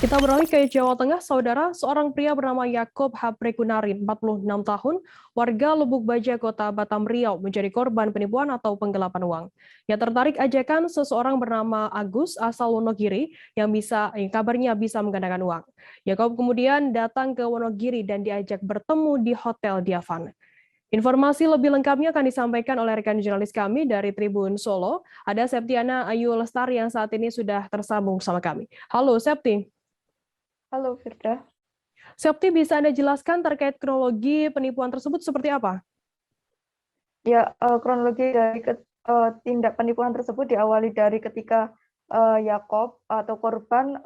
Kita beralih ke Jawa Tengah, saudara. Seorang pria bernama Yakob Haprekunarin, 46 tahun, warga Lubuk Baja, Kota Batam, Riau, menjadi korban penipuan atau penggelapan uang. Ia tertarik ajakan seseorang bernama Agus asal Wonogiri yang kabarnya bisa menggandakan uang. Yakob kemudian datang ke Wonogiri dan diajak bertemu di Hotel Diavan. Informasi lebih lengkapnya akan disampaikan oleh rekan jurnalis kami dari Tribun Solo. Ada Septiana Ayu Lestari yang saat ini sudah tersambung sama kami. Halo Septi. Halo Firda. Septi, bisa Anda jelaskan terkait kronologi penipuan tersebut seperti apa? Ya, kronologi dari tindak penipuan tersebut diawali dari ketika Yakob atau korban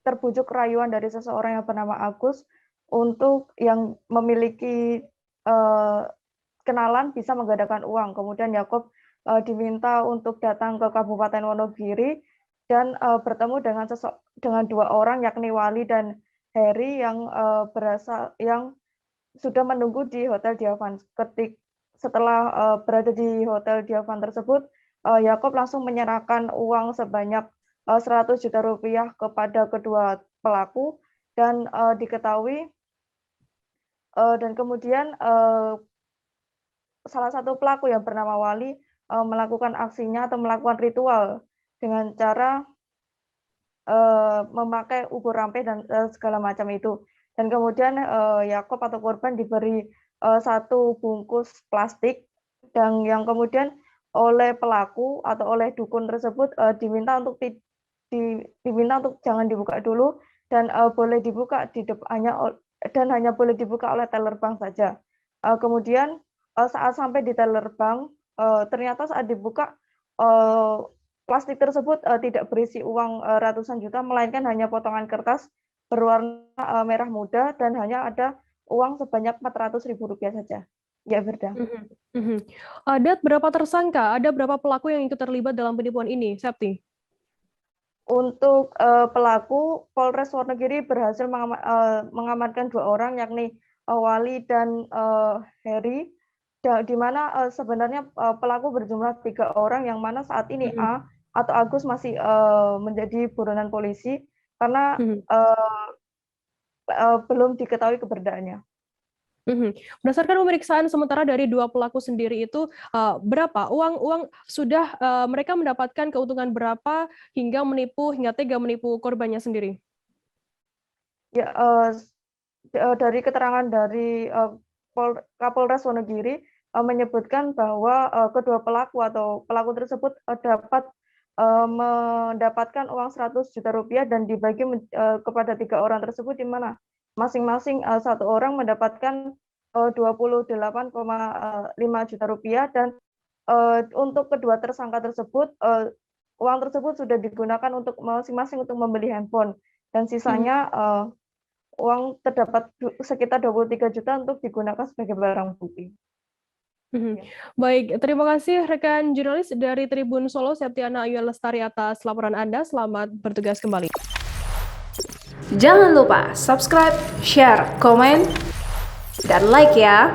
terbujuk rayuan dari seseorang yang bernama Agus untuk yang memiliki kenalan bisa menggandakan uang. Kemudian Yakob diminta untuk datang ke Kabupaten Wonogiri dan bertemu dengan dua orang yakni Wali dan Heri yang sudah menunggu di Hotel Diavan. Setelah berada di Hotel Diavan tersebut, Yakob langsung menyerahkan uang sebanyak 100 juta rupiah kepada kedua pelaku dan diketahui dan kemudian salah satu pelaku yang bernama Wali melakukan aksinya atau melakukan ritual dengan cara memakai ubur rampe dan segala macam itu. Dan kemudian Yakob atau korban diberi satu bungkus plastik dan yang kemudian oleh pelaku atau oleh dukun tersebut diminta untuk jangan dibuka dulu dan boleh dibuka hanya boleh dibuka oleh teller bank saja. Kemudian saat sampai di teller bank, ternyata saat dibuka plastik tersebut tidak berisi uang ratusan juta, melainkan hanya potongan kertas berwarna merah muda dan hanya ada uang sebanyak Rp400.000 saja. Ya, Firda. Ada berapa tersangka? Ada berapa pelaku yang ikut terlibat dalam penipuan ini, Septi? Untuk pelaku, Polres Wonogiri berhasil mengamankan 2 orang, yakni Wali dan Heri, di mana sebenarnya pelaku berjumlah 3 orang, yang mana saat ini A atau Agus masih menjadi buronan polisi karena belum diketahui keberadaannya. Berdasarkan pemeriksaan sementara dari 2 pelaku sendiri itu, berapa uang sudah mereka mendapatkan keuntungan berapa hingga tega menipu korbannya sendiri? Ya, dari keterangan dari Kapolres Wonogiri menyebutkan bahwa kedua pelaku atau pelaku tersebut dapat mendapatkan uang 100 juta rupiah dan dibagi kepada 3 orang tersebut, di mana masing-masing satu orang mendapatkan 28,5 juta rupiah dan untuk kedua tersangka tersebut uang tersebut sudah digunakan untuk masing-masing untuk membeli handphone dan sisanya uang terdapat sekitar 23 juta untuk digunakan sebagai barang bukti. Baik, terima kasih rekan jurnalis dari Tribun Solo, Septiana Ayu Lestari atas laporan Anda. Selamat bertugas kembali. Jangan lupa subscribe, share, komen, dan like ya.